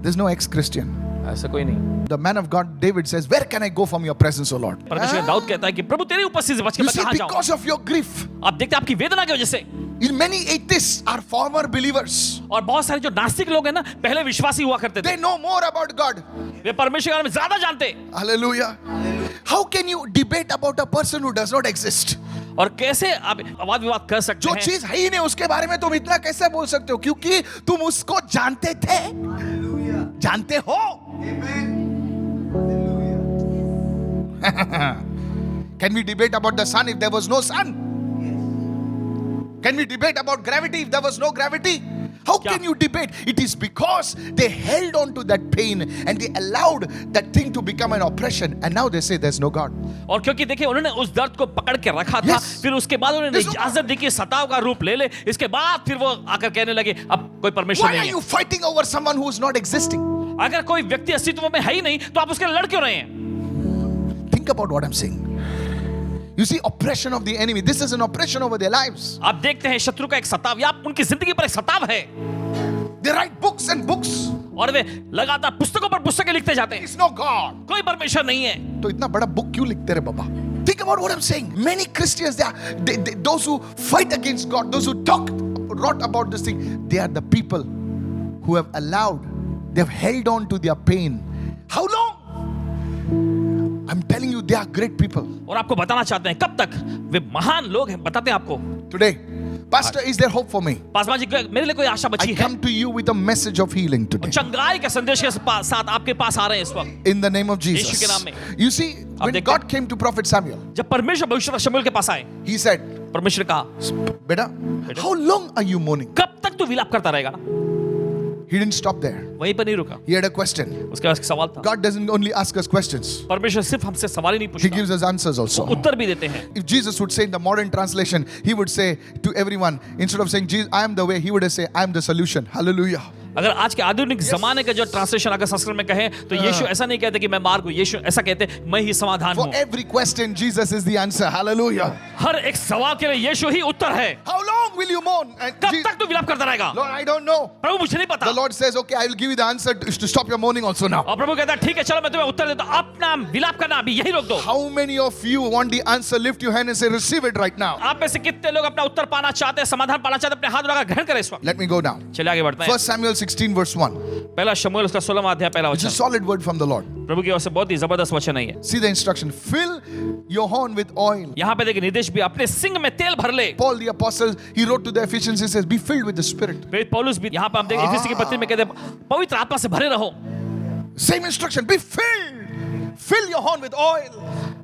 There's no ex-Christian. ऐसा कोई नहीं। The man of God David says, "Where can I go from your presence, O Lord?" परमेश्वर दाऊद कहता है कि प्रभु तेरी उपस्थिति से बच के You मैं see, कहां जाऊं? because of your grief, आप देखते हैं आपकी वेदना की वजह से। many atheists are former believers. और बहुत सारे जो नास्तिक लोग हैं ना, पहले विश्वासी हुआ करते थे। They know more about God. वे परमेश्वर के बारे में ज्यादा जानते। Hallelujah. How can you debate about a person who does not exist? और कैसे आप वाद विवाद कर सकते जो हैं? चीज है ही नहीं उसके बारे में तुम इतना कैसे बोल सकते हो? क्योंकि तुम उसको जानते थे, जानते हो। Can we debate about the sun if there was no sun? Can we debate about gravity if there was no gravity? How can you debate? It is because they held on to that pain and they allowed that thing to become an oppression, and now they say there's no God. और क्योंकि देखिए उन्होंने उस दर्द को पकड़ के रखा था, Yes. फिर उसके बाद उन्होंने There's no इजाजत दी कि सताव का रूप ले ले, इसके बाद फिर वो आकर कहने लगे अब कोई परमेश्वर Why are नहीं है। you fighting over someone who is not existing? अगर कोई व्यक्ति अस्तित्व में है ही नहीं तो आप उसके लिए लड़ क्यों रहे हैं? Think about what I'm saying. You see, oppression of the enemy. This is an oppression over their lives. आप देखते हैं शत्रु का एक सताव, या उनकी जिंदगी पर एक सताव है, They write books and books. और वे लगातार पुस्तकों पर पुस्तकें लिखते जाते हैं। There's no God. कोई परमेश्वर नहीं है। तो इतना बड़ा बुक क्यों लिखते रहे बाबा? Think about what I'm saying. Many Christians, those who fight against God, those who talk about this thing, they are the people who have allowed, they've held on to their pain. How long? I'm telling you, they are great people. और आपको बताना चाहते हैं कब तक वे महान लोग हैं, बताते हैं आपको। Today, Pastor, is there hope for me? Paswan ji, मेरे लिए कोई आशा बची I है? come to you with a message of healing today. चंगाई के संदेश के साथ आपके पास आ रहे हैं इस वक्त। In the name of यीशु के Jesus. नाम में। You see, when देखते God came to Prophet Samuel, जब परमेश्वर भविष्यवक्ता शमूएल के पास आए, he said, परमेश्वर ने कहा, "Beta, how long are you mourning?" कब तक तू विलाप करता रहेगा? He didn't stop there. वहीं पर नहीं रुका, He had a question. उसके पास एक सवाल था। God doesn't only ask us questions, परमेश्वर सिर्फ हमसे सवाल ही नहीं He पूछता, gives us answers also. उत्तर भी देते हैं। If Jesus would say in the modern translation, He would say to everyone, instead of saying, Jesus, I am the way, He would say, I am the solution. Hallelujah. अगर आज के आधुनिक जमाने का जो ट्रांसलेशन अगर संस्कृत में कहे तो यीशु ऐसा नहीं कहते कि मैं मार्ग हूं, यीशु ऐसा कहते मैं ही समाधान For हूं। every question, Jesus is the answer. Hallelujah. हर एक सवाल के लिए यीशु ही उत्तर है। How long will you mourn? And कब तक तू विलाप करता रहेगा? Lord, I don't know. प्रभु मुझे नहीं पता। The Lord says, okay, I will give you the answer to stop your mourning also now. और प्रभु कहता है ठीक है चलो मैं तुम्हें उत्तर देता हूं, अपना विलाप करना अभी यही रोक दो। How many of you want the answer? Lift your hand and say, receive it right now. आप में से कितने लोग अपना उत्तर पाना चाहते हैं, समाधान पाना चाहते हैं? अपने हाथ उठाकर ग्रहण करें इस वक्त। Let me go now. चलिए आगे बढ़ते हैं। 1 Samuel 16 verse 1. पहला शमूएल उसका 16वां अध्याय पहला It's a वचन। solid word from the Lord. प्रभु की ओर से बहुत ही जबरदस्त वचन है ये। See the instruction. Fill your horn with oil. यहाँ पे देखिए निर्देश भी, अपने सिंग में तेल भर ले। Paul the apostle, he wrote to the Ephesians, he says, be filled with the Spirit. प्रेरित पौलुस भी यहाँ पे हम देखें इफिसी की पत्री में कहते हैं पवित्र आत्मा से भरे रहो। Same instruction, be filled. Fill your horn with oil.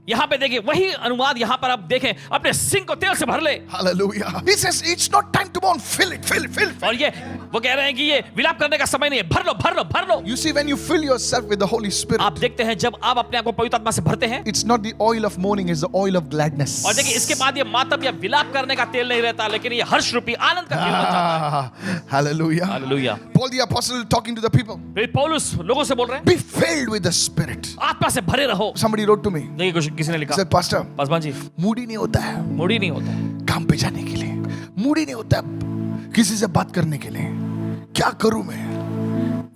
यहाँ पे देखिए वही अनुवाद यहाँ पर आप देखें, अपने सिंग को तेल से भर ले। Hallelujah. He says, it's not time to mourn. Fill it, fill, fill. और ये वो कह रहे हैं कि ये विलाप करने का समय नहीं है, भर लो भर लो भर लो। You see, when you fill yourself with the Holy Spirit, आप देखते हैं जब आप अपने आप को पवित्र आत्मा से भरते हैं, it's not the oil of mourning, it's the oil of gladness. और देखिए इसके बाद ये मातम या विलाप करने का तेल नहीं रहता, लेकिन ये हर्ष रूपी आनंद का तेल बन जाता है। Hallelujah. Hallelujah. Paul the apostle talking to the people, प्रेरित पौलुस लोगों से बोल रहे हैं be filled with the Spirit. आत्मा से भरे रहो। Somebody wrote to me, देखिए किसी ने he लिखा, said, Pastor, Paswan ji mood ही नहीं होता है मूड ही नहीं होता, काम पे जाने के लिए, मूड ही नहीं होता है किसी से बात करने के लिए, क्या करूं मैं?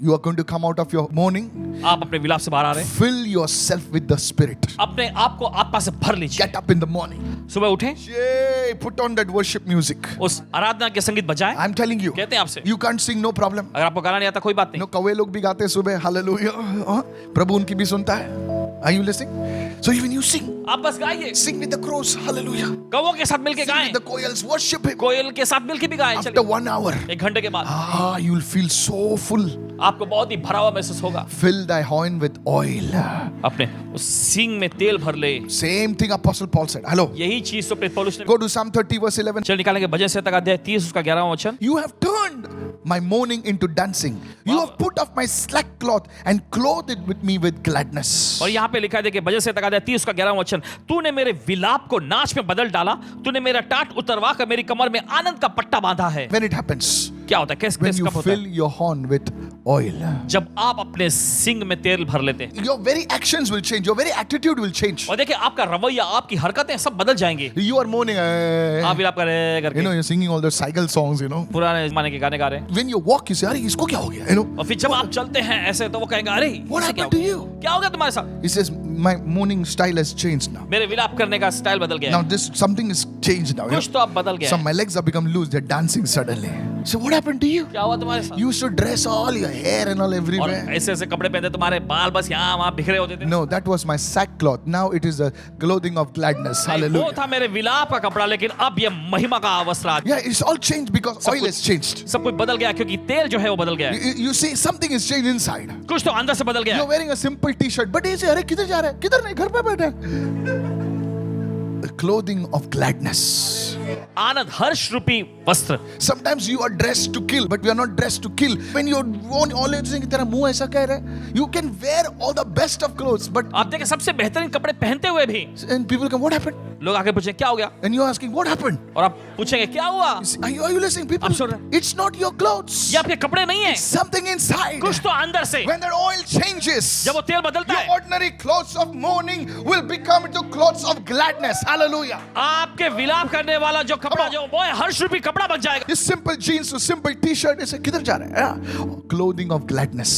You are going to come out of your mourning, आप अपने विलाप से बाहर आ रहे हैं, fill yourself with the Spirit. अपने आप को आत्मा से भर लीजिए। Get up in the morning, सुबह उठें, yay, put on that worship music. उस आराधना के संगीत बजाएं। I'm telling you, कहते हैं आपसे, you can't sing, no problem. अगर आपको गाना नहीं आता कोई बात नहीं, No, कौवे लोग भी गाते हैं सुबह, hallelujah. प्रभु उनकी भी सुनता है. Are you listening? So even you sing. आप बस गाइए, Sing with the crows. Hallelujah. कौवों के साथ मिलके Sing गाएं, with the coils. Worship Him. कोयल के साथ मिलके भी गाएं। After चलिए 1 hour, 1 घंटे के बाद you'll feel so full. आपको बहुत ही भरा हुआ महसूस होगा। Fill thy horn with oil. अपने उस सींग में तेल भर ले। Same thing Apostle Paul said. Hello. यही चीज तो प्रेरित पौलुस ने Go to Psalm 30 verse 11. चल निकालेंगे भजन संहिता का अध्याय 30 उसका 11वां वचन। You have turned my mourning into dancing. You have put off my slack cloth and clothed it with me with gladness. और यहाँ पे लिखा है देखिए भजन संहिता का अध्याय 30 उसका 11वां वचन, तूने मेरे विलाप को नाच में बदल डाला, तूने मेरा टाट उतरवा कर मेरी कमर में आनंद का पट्टा बांधा है। When it happens, क्या होता है, कैसे when you कब होता fill है? your horn with oil, जब आप अपने सिंग में तेल भर लेते हैं। your very actions will change. Your very attitude will change. और देखिए आपका रवैया, आपकी हरकतें सब बदल जाएंगी। You are mourning. आप विलाप कर रहे You know, करके you're singing all those cycle songs, you know. पुराने जमाने के गाने गा रहे हैं। When you walk, you say, अरे इसको क्या हो गया? You know. और फिर जब आप चलते हैं ऐसे तो वो कहेंगे अरे What इसे क्या happened to हो you? गया? क्या हो गया तुम्हारे साथ? He says, my mourning style has changed now. मेरे विलाप करने का स्टाइल बदल गया Now है। this something is changed now. You कुछ know? तो अब बदल गया So है। my legs have become loose. They're dancing suddenly. So what happened to you? क्या हुआ तुम्हारे साथ? You used to dress all your hair and all और everywhere. ऐसे ऐसे कपड़े पहनते तुम्हारे बाल बस यहाँ वहाँ बिखरे होते थे। No, that was my sackcloth. Now it is the clothing of gladness. नहीं, वो Hallelujah. था मेरे विलाप का कपड़ा, लेकिन अब ये महिमा का वस्त्र आ Yeah, it's all changed because सब oil कुछ- has changed. सब कुछ बदल गया क्योंकि तेल जो है वो बदल गया है। You see, something is changed inside. कुछ तो अंदर से बदल गया You're है। wearing a simple t-shirt, but you say, अरे किधर जा रहा है? किधर नहीं, घर पे बैठा है. The clothing of gladness. आनंद हर्ष रूपी वस्त्र। Sometimes you are dressed to kill, but we are not dressed to kill. When you're always saying, तेरा मुंह ऐसा कह रहा है, you can wear all the best of clothes, but आप देखें सबसे बेहतरीन कपड़े पहनते हुए भी and people come, what happened? लोग आके पूछेंगे क्या हो गया, And you're asking, what happened? और आप पूछेंगे क्या हुआ, Are you listening, people? आप सुन रहे हैं? It's not your clothes. ये आपके कपड़े नहीं है, Something inside. कुछ तो अंदर से। When that oil changes, जब वो तेल बदलता your है, ordinary clothes of mourning will become into clothes of gladness. Hallelujah. आपके विलाप करने वाला जो कपड़ा जो वो है हर्ष रूपी कपड़ा बन जाएगा। This simple jeans or simple t-shirt is किधर जा रहा है? Yeah. Clothing of gladness.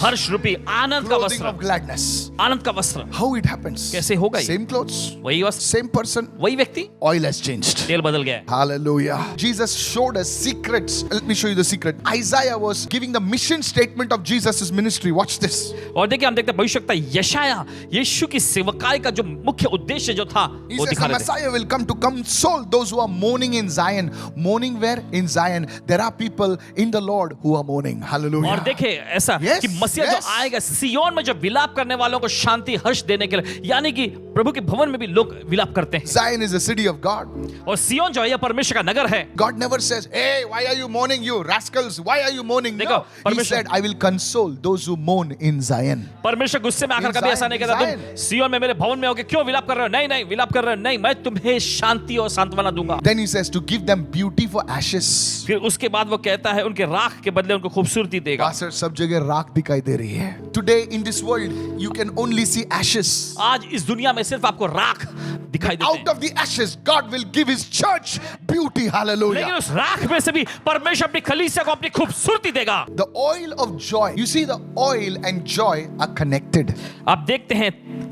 हर्ष रूपी आनंद का Clothing of वस्त्र, gladness. आनंद का वस्त्र। How it happens? कैसे होगा ये? Same clothes, वही वस्त्र, same person, वही व्यक्ति, oil has changed. तेल बदल गया है। Hallelujah. Jesus showed us secrets. Let me show you the secret. Isaiah was giving the mission statement of Jesus' ministry. Watch this. और देखिए हम देखते हैं भविष्यवक्ता यशायाह यीशु की सेवकाई का जो मुख्य उद्देश्य जो था He वो says दिखा the रहे थे। Messiah will come to console those who are mourning in Zion. Mourning where? In Zion. There are people in the Lord who are mourning. Hallelujah. और देखिए ऐसा Yes, कि मसीहा yes. जो आएगा सियोन में जो विलाप करने वालों को शांति हर्ष देने के लिए, यानी कि प्रभु के भवन में भी लोग विलाप करते हैं। Zion is the city of God. और सियोन जो है यह परमेश्वर का नगर है। God never says, hey, why are you mourning, you rascals? Why are you mourning? देखो, No. He परमेश्वर- said, I will console those who mourn in Zion. परमेश्वर गुस्से में आकर In कभी ऐसा Zion, नहीं in कहता Zion. तुम सियोन में मेरे भवन में होके क्यों विलाप कर रहे हो, नहीं नहीं विलाप कर रहे हो, नहीं मैं तुम्हें शांति और सांत्वना दूंगा। Then he says to give them beauty for ashes. फिर उसके बाद वो कहता है उनके राख के बदले उनको खूबसूरती देगा। Pastor, सब जगह राख दिखाई दे रही है. Today in this world, you can only see ashes. आज इस दुनिया में सिर्फ आपको राख दिखाई देते Out हैं, of the ashes, God will give His church beauty. लेकिन Hallelujah. उस राख में से भी परमेश्वर अपनी कलीसिया को अपनी खूबसूरती देगा। The oil of joy. You see, the oil and joy are connected. आप देखते हैं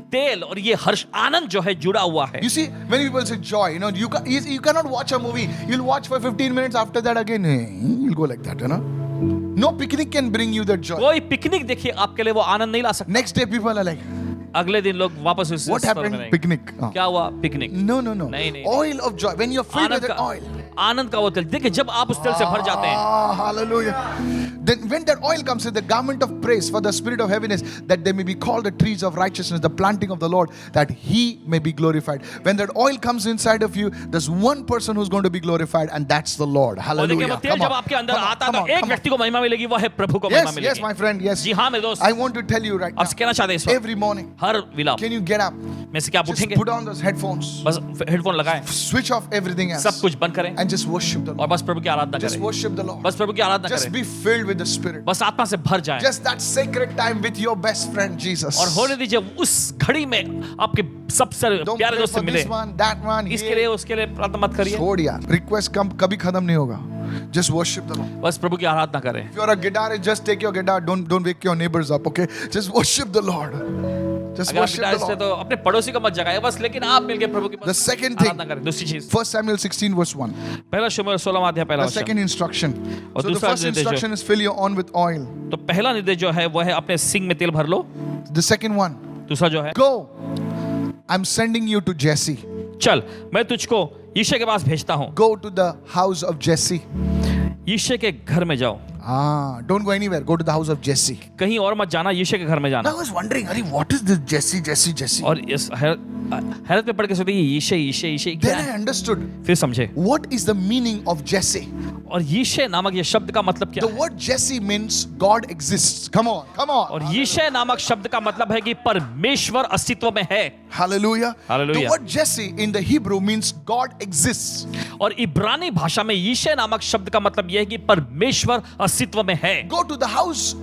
तेल और ये हर्ष आनंद जो है जुड़ा हुआ है। You see, when people say joy, you cannot watch a movie. You'll watch for 15 minutes. After that, again, you'll go like that. No picnic can bring you that joy. कोई पिकनिक देखिए आपके लिए वो आनंद नहीं ला सकता। Next day, people are like, अगले दिन लोग वापस उस what स्तर में happened? रहेंगे। Picnic. क्या हुआ पिकनिक? No. नहीं, नहीं। Oil of joy. When you're filled with Anand that का oil. आनंद का वो तेल देखिए जब आप उस तेल से भर जाते हैं, Hallelujah. Then when that oil comes in the garment of praise for the spirit of heaviness, that they may be called the trees of righteousness, the planting of the Lord, that He may be glorified. When that oil comes inside of you, there's one person who's going to be glorified, and that's the Lord. और देखिए Hallelujah. वो तेल जब आपके अंदर आता है तो एक व्यक्ति को महिमा मिलेगी, वो है प्रभु को महिमा Yes, मिलेगी। my friend, yes. जी हाँ मेरे दोस्त, I want to tell you right now. आपसे कहना चाहते हैं इस वक्त, Every morning, हर विलाप can you get up? में से क्या आप Just उठेंगे, put on those headphones, बस हेडफोन लगाएं, switch off everything सब else, कुछ बंद करें and just worship the और Lord. बस प्रभु की आराधना Just करें, worship the Lord. बस प्रभु की आराधना Just करें, be filled with the Spirit. बस आत्मा से भर जाएं Just that sacred time with your best friend Jesus. और होने दीजिए उस घड़ी में आपके सबसे Don't प्यारे pray दोस्त for से मिले। this one, that one. इसके here. लिए उसके लिए प्रार्थना मत करिए, छोड़ यार, रिक्वेस्ट कभी खत्म नहीं होगा. Just worship the Lord. बस प्रभु की आराधना करें। If you're a guitarist, just take your guitar. Don't wake your neighbors up. Okay, just worship the Lord. Just अगर आप worship the गिटारिस्ट है Lord. तो अपने पड़ोसी को मत जगाए बस, लेकिन आप मिलके प्रभु की The second thing, आराधना करें। दूसरी चीज 1 Samuel 16 verse 1. पहला शमूएल 16वां अध्याय पहला The वचन। second instruction. और So the दूसरा first निर्देश instruction is fill your on with oil. तो पहला निर्देश जो है वो है अपने सिंग में तेल भर लो। The second one, दूसरा जो है go I'm sending you to Jesse. चल मैं तुझको यिशै के पास भेजता हूँ, Go to the house of Jesse. यिशै के घर में जाओ, Don't go anywhere. Go to the house of Jesse. कहीं और मत जाना, यिशै के घर में I जाना। was wondering, Ari, what is this Jesse? और इस हैरत में पढ़ के सोचते ये यिशै यिशै यिशै क्या Then I है? understood फिर समझे, what is the meaning of Jesse. और यिशै नामक ये शब्द का मतलब क्या The है? word Jesse means God exists. Come on. और यिशै नामक शब्द का मतलब है कि परमेश्वर अस्तित्व में है। Hallelujah. Hallelujah. The word Jesse in the Hebrew means God exists. और इब्रानी भाषा में यिशै नामक शब्द का मतलब यह है कि परमेश्वर अस्तित्व में है। Go to the house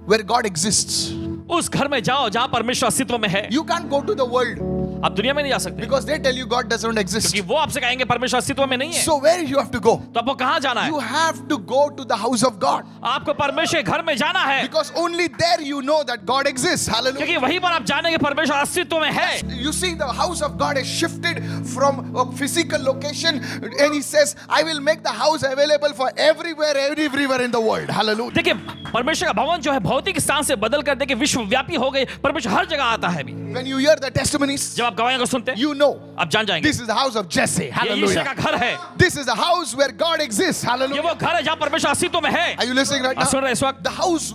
where God exists. उस घर में जाओ जहां परमेश्वर अस्तित्व में है। You can't go to the world आप दुनिया में नहीं जा सकते because they tell you God doesn't exist. क्योंकि वो आपसे कहेंगे परमेश्वर अस्तित्व में नहीं है। So where you have to go? तो आपको कहां जाना You है? have to go to the house of God आपको परमेश्वर के घर में जाना है, because only there you know that God exists. Hallelujah. क्योंकि वहीं पर आप जानेंगे परमेश्वर अस्तित्व में है। You see, the house of God is shifted from a physical location, and He says, "I will make the house available for everywhere in the world." Hallelujah. देखिए परमेश्वर का भवन जो है भौतिक स्थान से बदल कर देखिए विश्वव्यापी हो गए। परमेश्वर हर जगह आता है अभी। When you hear the testimonies, जब आप गवाहियों को सुनते हैं you know आप जान जाएंगे this is the house of Jesse. ये यिशै का Hallelujah. घर है, This is the house where God exists. ये Hallelujah. वो घर है जहाँ परमेश्वर अस्तित्व में है। Are you listening right आप सुन now? रहे हैं इस वक्त? The house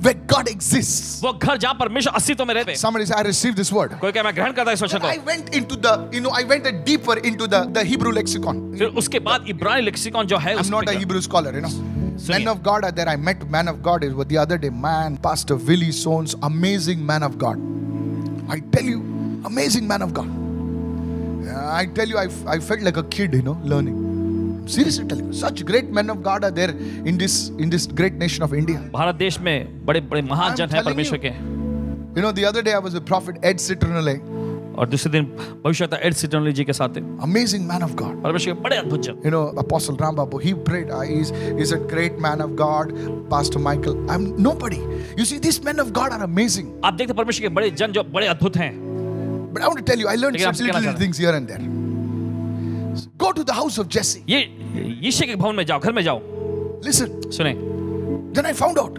where God exists. वो घर जहाँ परमेश्वर अस्तित्व में रहते। Somebody say, "I received this word." कोई क्या मैं ग्रहण करता है इस वचन I को। went into I went deeper into the Hebrew lexicon. फिर उसके बाद इब्रानी लेक्सिकॉन जो है I'm not a उसमें Hebrew scholar, Men of God are there. I met man of God is the other day. Man, Pastor Willie Sones, amazing man of God. I tell you, amazing man of God. I tell you, I felt like a kid, learning. I'm seriously telling you, such great men of God are there in this great nation of India. Bharat देश में बड़े बड़े महान I'm जन हैं telling परमेश्वर के। The other day I was with Prophet Ed Citronale, और दूसरे दिन भविष्य एड सिटनली जी के साथ थे। amazing man of God. परमेश्वर के बड़े अद्भुत जन। Apostle Rambabu, he prayed. He's a great man of God. Pastor Michael, I'm nobody. You see, these men of God are amazing. आप देखते परमेश्वर के बड़े जन जो बड़े अद्भुत हैं। But I want to tell you, I learned लेकिन some आपसे कहना little चाहता things here and there. Go to the house of Jesse. ये यिशै के भवन में जाओ, घर में जाओ। Listen. सुने, Then I found out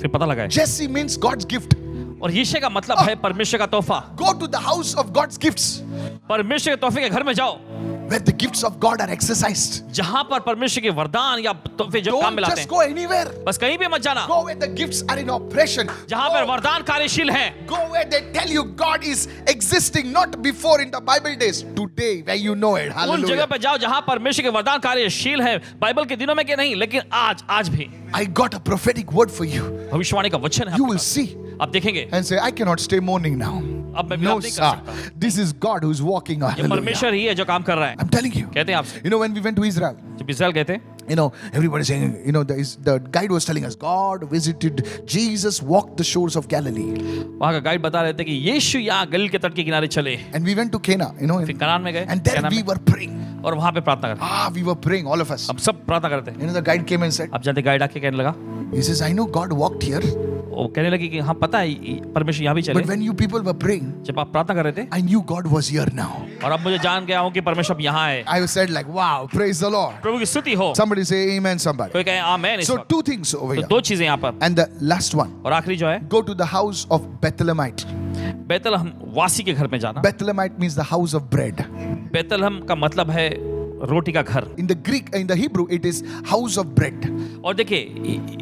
फिर पता लगा है Jesse means God's gift. और यिशै का मतलब है परमेश्वर का तोहफा। Go to the house of God's gifts, परमेश्वर के तोहफे के घर में जाओ where the gifts of God are exercised. जहां पर परमेश्वर के वरदान या तोहफे जो काम Don't में लाते just हैं। go anywhere. बस कहीं भी मत जाना Go where the gifts are in operation. जहां पर वरदान कार्यशील हैं। Go where they tell you God is existing, not before in the Bible days. Today, where you know it. उन Hallelujah. जगह पे जाओ जहां परमेश्वर के वरदान कार्यशील हैं, बाइबल के दिनों में के नहीं, लेकिन आज भी I got a prophetic word for you. भविष्यवाणी का वचन है You आपके will पास। see आप देखेंगे and say, I cannot stay mourning now. अब मैं No, विलाप नहीं कर sir. सकता। This is God who's walking. ये Hallelujah. परमेश्वर ही है जो काम कर रहा है। I'm telling you. कहते हैं आपसे, When we went to Israel, जब इस्राएल गए थे everybody saying, the guide was telling us, God visited, Jesus walked the shores of Galilee. वहाँ का गाइड बता रहे थे कि यीशु यहाँ गलील के तट के किनारे चले, And we went to Cana, फिर कनान में गए, and there कैना we में, were praying. और वहाँ पे प्रार्थना करते। We were praying, all of us. अब सब प्रार्थना करते हैं। The guide came and said, अब जानते गाइड आके कहने लगा, he says, I know God walked here, वो कहने लगी कि हाँ पता है परमेश्वर यहाँ भी चले। but when you people were praying, जब आप प्रार्थना कर रहे थे I knew God was here now. और अब मुझे जान गया हूँ कि परमेश्वर अब यहाँ है। I said like, wow, praise the Lord. प्रभु की स्तुति हो। Somebody say amen, somebody. कोई कहे आमेन इस So वक्त। two things over तो here. दो चीजें यहाँ पर, And the last one, और आखिरी जो है go to the house of Bethlehemite. Bethlehem वासी के घर में जाना। Bethlehemite means the house of bread. Bethlehem का मतलब है रोटी का घर। In the Greek, in the Hebrew, it is house of bread. और देखिए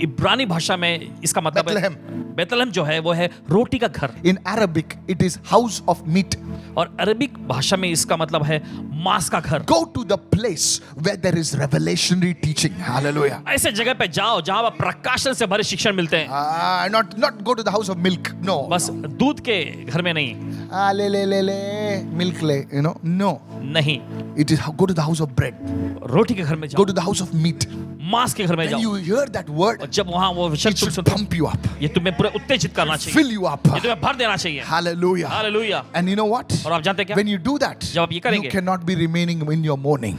इब्रानी भाषा में इसका मतलब है Bethlehem. बेतलहम जो है वो है रोटी का घर, In Arabic, it is house of meat. और अरबिक भाषा में इसका मतलब है मांस का घर। Go to the place where there is revelationary teaching. Hallelujah. ऐसे जगह पे जाओ जहां पर प्रकाशन से भरे शिक्षण मिलते हैं। Not go to the house of milk. No. बस दूध के घर में नहीं, Le, milk le, No. नहीं, It is go to the house of bread. रोटी के घर में Go जाओ, to the house of meat. मांस के घर में When जाओ। you hear that word, और जब वहां वो वचन it तुम should सुनते हो, pump you up, ये तुम्हें पूरे उत्तेजित करना चाहिए, fill you up. ये तुम्हें भर देना चाहिए। Hallelujah. Hallelujah. And you know what? और आप जानते हैं क्या? When you do that, जब आप ये you करेंगे, cannot be remaining in your mourning.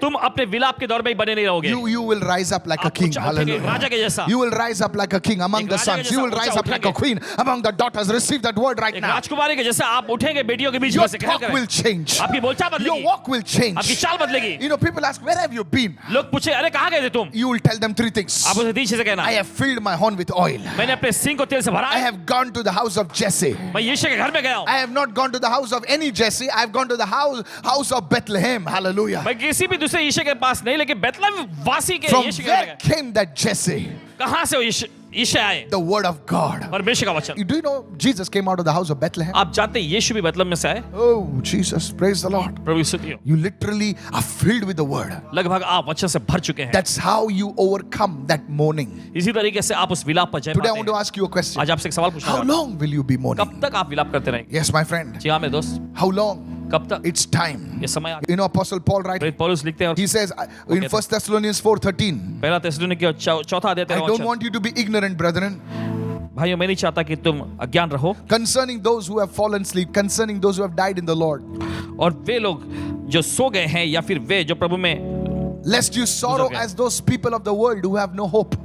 तुम अपने विलाप के दौर में ही बने नहीं रहोगे। You will rise up like a आप king. ऊंचा उठेंगे, Hallelujah. राजा के जैसा। You will rise up like a king among एक the राजा के sons. You will जैसा rise ऊंचा up like a उठेंगे। queen among the daughters. Receive that word right एक now. राजकुमारी के जैसे आप उठेंगे बेटियों के बीच Your में से कह talk कर। will change. आपकी बोलचाल Your बदलेगी, walk will change. आपकी चाल बदलेगी। You know, people ask, where have you been? लोग पूछे, अरे कहाँ गए थे तुम? You will tell them three things. आप उसे 3 चीजें कहना। I have filled my horn with oil. मैंने अपने सिंह को तेल से भरा I है। have gone to the house of Jesse. मैं यीशु के घर में गया हूँ। I have not gone to the house of any Jesse. I have gone to the house of Bethlehem. Hallelujah. मैं किसी भी दूसरे यीशु के पास नहीं, लेकिन बेतलेहम वासी के From यीशु के घर में where गया। came that Jesse? कहाँ से वो यीशु आए? The word of God. परमेश्वर का वचन। Do you know Jesus came out of the house of Bethlehem? आप जानते हैं यीशु भी बेतलेहम में से आए? Oh, Jesus. Praise the Lord. प्रभु की स्तुति हो। You literally are filled with the word. लगभग आप वचन से भर चुके हैं। That's how you overcome that mourning. इसी तरीके से आप उस विलाप पर जय Today I पाते want to हैं। ask you a question. आज आपसे एक सवाल पूछना How चाहता हूं। long will you be mourning? कब तक आप विलाप करते रहेंगे? Yes, my friend. जी हाँ मेरे दोस्त, How long? कब तक? It's time. ये समय आ गया। You know, Apostle Paul writes, प्रेरित पौलुस लिखते हैं, he says in 1 Thessalonians 4:13, पहला थिस्सलुनीके के चौथा अध्याय I 13वां don't वचन। want you to be ignorant, brethren, भाइयों, मैं नहीं चाहता कि तुम अज्ञान रहो, concerning those who have fallen asleep, concerning those who have died in the Lord, और वे लोग जो सो गए हैं या फिर वे जो प्रभु में, lest you sorrow okay. as those people of the world who have no hope.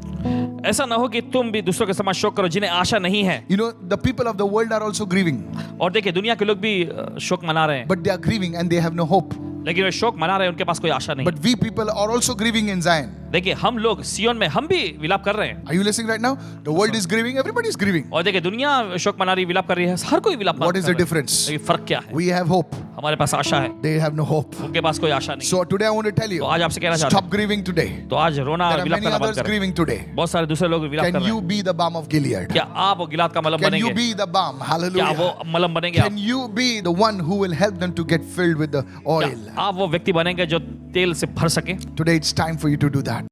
ऐसा ना हो कि तुम भी दूसरों के समान शोक करो जिन्हें आशा नहीं है। You know, the people of the world are also grieving, और देखिए दुनिया के लोग भी शोक मना रहे हैं, but they are grieving and they have no hope. लेकिन वे शोक मना रहे हैं, उनके पास कोई आशा नहीं। But we people are also grieving in Zion. देखिए हम लोग सियोन में हम भी विलाप कर रहे हैं। Are you listening right now? The world is grieving, everybody is grieving. और देखिए दुनिया शोक मना रही, विलाप कर रही है, हर कोई विलाप What is कर the रहा है। difference? लेकिन फर्क क्या है? We have hope, हमारे पास आशा है, they have no hope. उनके पास कोई आशा नहीं। So today I want to tell तो you, आज आपसे कहना चाहता stop grieving today. हूं, तो आज रोना There और are विलाप many करना बंद others करें। grieving today. बहुत सारे दूसरे लोग विलाप कर Can रहे you हैं। be the balm of Gilead? क्या आप वो गिलाद का मलहम Can you बनेंगे? be the balm? क्या वो Hallelujah. मलहम बनेंगे Can आप? you be the one who will help them to get filled with the क्या oil? आप वो व्यक्ति बनेंगे जो तेल से भर सके? Today it's time for you to do that.